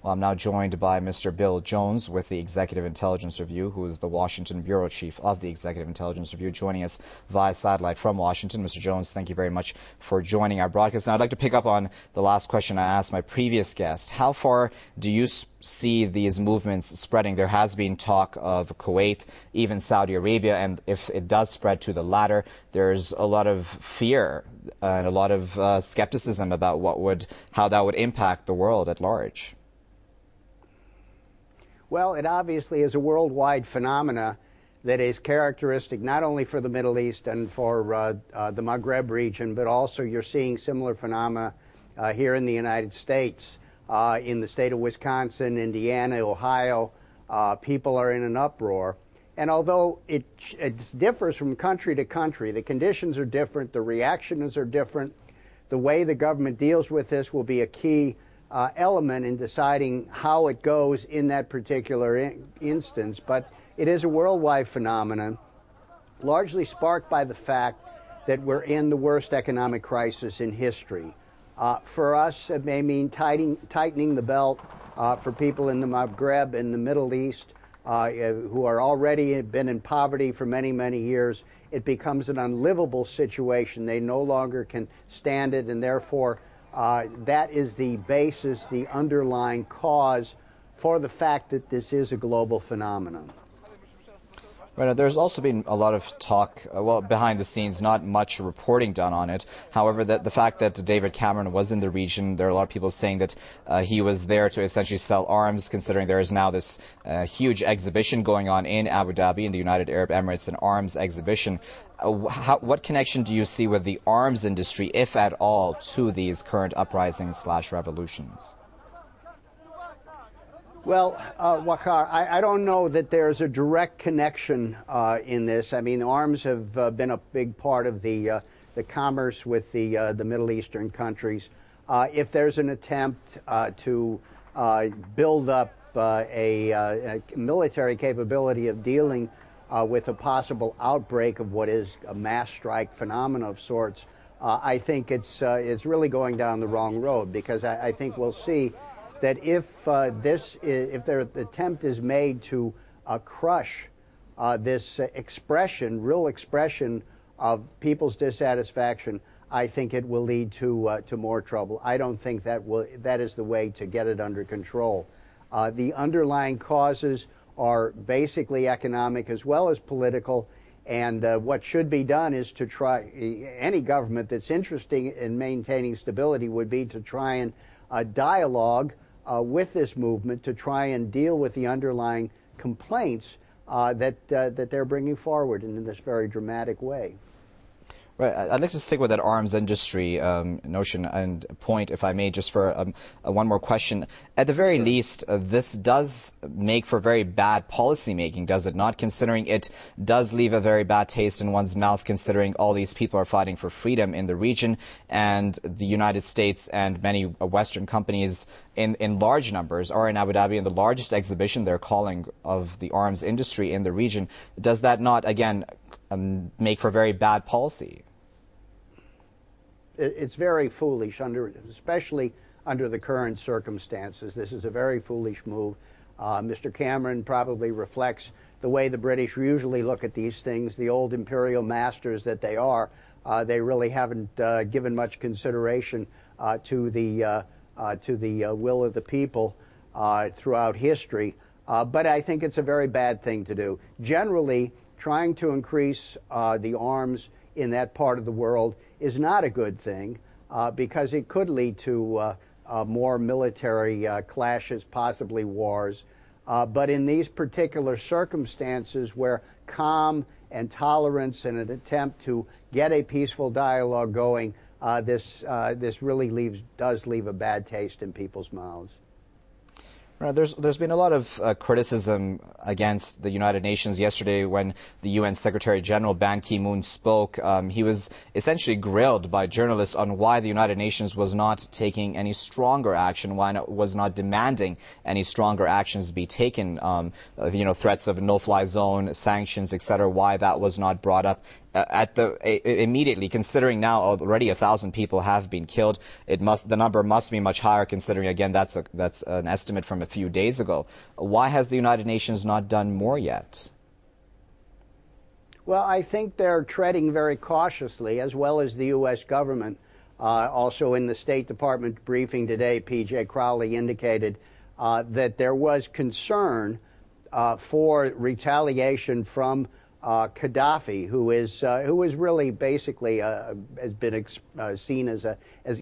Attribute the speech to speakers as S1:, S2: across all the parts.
S1: Well, I'm now joined by Mr. Bill Jones with the Executive Intelligence Review, who is the Washington Bureau Chief of the Executive Intelligence Review, joining us via satellite from Washington. Mr. Jones, thank you very much for joining our broadcast. Now, I'd like to pick up on the last question I asked my previous guest. How far do you see these movements spreading? There has been talk of Kuwait, even Saudi Arabia, and if it does spread to the latter, there's a lot of fear and a lot of skepticism about how that would impact the world at large.
S2: Well, it obviously is a worldwide phenomena that is characteristic not only for the Middle East and for the Maghreb region, but also you're seeing similar phenomena here in the United States, in the state of Wisconsin, Indiana, Ohio. People are in an uproar. And although it differs from country to country, the conditions are different, the reactions are different, the way the government deals with this will be a key element in deciding how it goes in that particular instance. But it is a worldwide phenomenon, largely sparked by the fact that we're in the worst economic crisis in history. For us, it may mean tightening the belt for people in the Maghreb and the Middle East who are already been in poverty for many, many years. It becomes an unlivable situation. They no longer can stand it, and therefore that is the basis, the underlying cause for the fact that this is a global phenomenon.
S1: Right. There's also been a lot of talk, behind the scenes, not much reporting done on it. However, the fact that David Cameron was in the region, there are a lot of people saying that he was there to essentially sell arms, considering there is now this huge exhibition going on in Abu Dhabi, in the United Arab Emirates, an arms exhibition. What connection do you see with the arms industry, if at all, to these current uprisings/revolutions?
S2: Well, Waqar, I don't know that there's a direct connection in this. I mean, arms have been a big part of the commerce with the Middle Eastern countries. If there's an attempt to build up a military capability of dealing with a possible outbreak of what is a mass strike phenomenon of sorts, I think it's really going down the wrong road, because I think we'll see that if their attempt is made to crush this real expression of people's dissatisfaction, I think it will lead to more trouble. I don't think that is the way to get it under control. The underlying causes are basically economic as well as political, and what should be done is to try, any government that's interested in maintaining stability would be to try and dialogue with this movement to try and deal with the underlying complaints that they're bringing forward in this very dramatic way.
S1: Right. I'd like to stick with that arms industry notion and point, if I may, just for one more question. At the very least, this does make for very bad policy making, does it not? Considering it does leave a very bad taste in one's mouth, considering all these people are fighting for freedom in the region, and the United States and many Western companies in large numbers are in Abu Dhabi in the largest exhibition they're calling of the arms industry in the region. Does that not, again, make for very bad policy?
S2: It's very foolish, especially under the current circumstances. This is a very foolish move. Mr. Cameron probably reflects the way the British usually look at these things, the old imperial masters that they are. They really haven't given much consideration to the will of the people throughout history. But I think it's a very bad thing to do. Generally, trying to increase the arms in that part of the world is not a good thing, because it could lead to more military clashes, possibly wars. But in these particular circumstances where calm and tolerance and an attempt to get a peaceful dialogue going, this really does leave a bad taste in people's mouths.
S1: There's been a lot of criticism against the United Nations. Yesterday, when the UN Secretary General Ban Ki-moon spoke, he was essentially grilled by journalists on why the United Nations was not taking any stronger action, why it was not demanding any stronger actions be taken. Threats of no-fly zone, sanctions, etc. Why that was not brought up immediately, considering now already 1,000 people have been killed. The number must be much higher, considering again that's an estimate from a few days ago. Why has the United Nations not done more yet?
S2: Well, I think they're treading very cautiously, as well as the U.S. government. Also in the State Department briefing today, P.J. Crowley indicated that there was concern for retaliation from Qaddafi, who is really basically has been seen as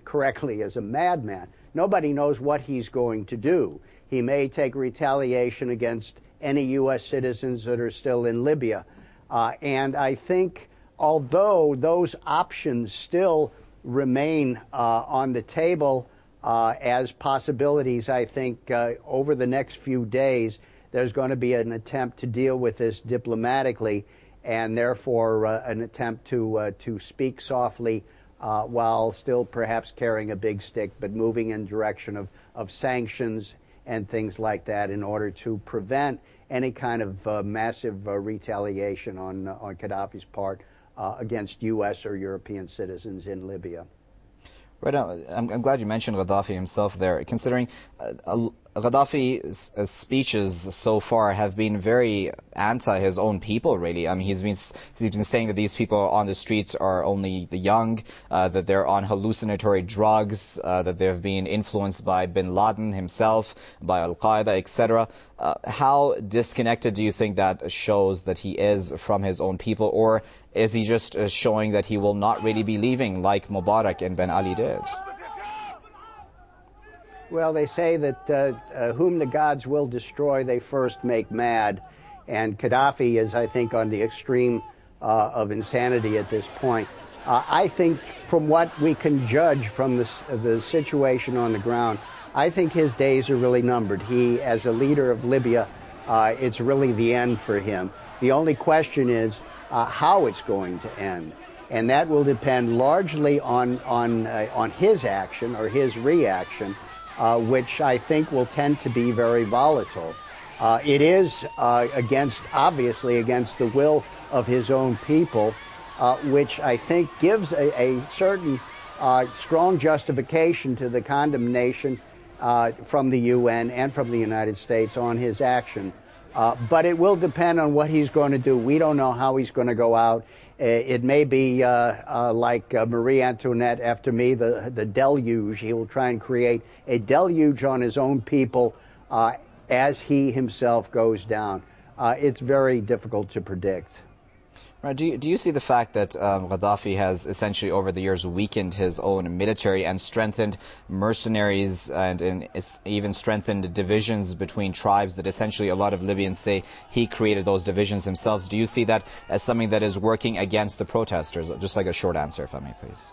S2: correctly as a madman. Nobody knows what he's going to do. He may take retaliation against any U.S. citizens that are still in Libya. And I think, although those options still remain on the table as possibilities, I think over the next few days, there's going to be an attempt to deal with this diplomatically, and therefore an attempt to speak softly while still perhaps carrying a big stick, but moving in direction of sanctions and things like that in order to prevent any kind of massive retaliation on Qaddafi's part against U.S. or European citizens in Libya.
S1: Right. I'm glad you mentioned Gaddafi himself there, considering Gaddafi's speeches so far have been very anti his own people, really. I mean, he's been saying that these people on the streets are only the young, that they're on hallucinatory drugs, that they've been influenced by bin Laden himself, by Al-Qaeda, etc. How disconnected do you think that shows that he is from his own people, or is he just showing that he will not really be leaving like Mubarak and Ben Ali did?
S2: Well, they say that whom the gods will destroy, they first make mad. And Qaddafi is, I think, on the extreme of insanity at this point. I think from what we can judge from the situation on the ground, I think his days are really numbered. He, as a leader of Libya, it's really the end for him. The only question is how it's going to end. And that will depend largely on his action or his reaction, which I think will tend to be very volatile. It is obviously against the will of his own people, which I think gives a certain strong justification to the condemnation from the UN and from the United States on his action. But it will depend on what he's going to do. We don't know how he's going to go out. It may be like Marie Antoinette after me, the deluge. He will try and create a deluge on his own people as he himself goes down. It's very difficult to predict.
S1: Right. Do you see the fact that Gaddafi has essentially over the years weakened his own military and strengthened mercenaries and even strengthened divisions between tribes that essentially a lot of Libyans say he created those divisions himself? Do you see that as something that is working against the protesters? Just like a short answer, if I may, please.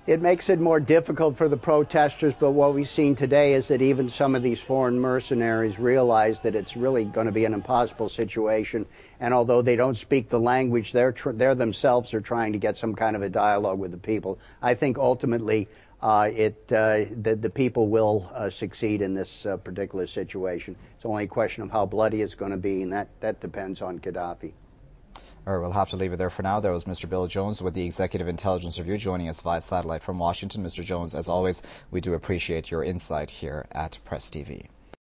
S2: It makes it more difficult for the protesters, but what we've seen today is that even some of these foreign mercenaries realize that it's really going to be an impossible situation, and although they don't speak the language, they're themselves are trying to get some kind of a dialogue with the people. I think ultimately the people will succeed in this particular situation. It's only a question of how bloody it's going to be, and that depends on Qaddafi.
S1: All right, we'll have to leave it there for now. There was Mr. Bill Jones with the Executive Intelligence Review joining us via satellite from Washington. Mr. Jones, as always, we do appreciate your insight here at Press TV.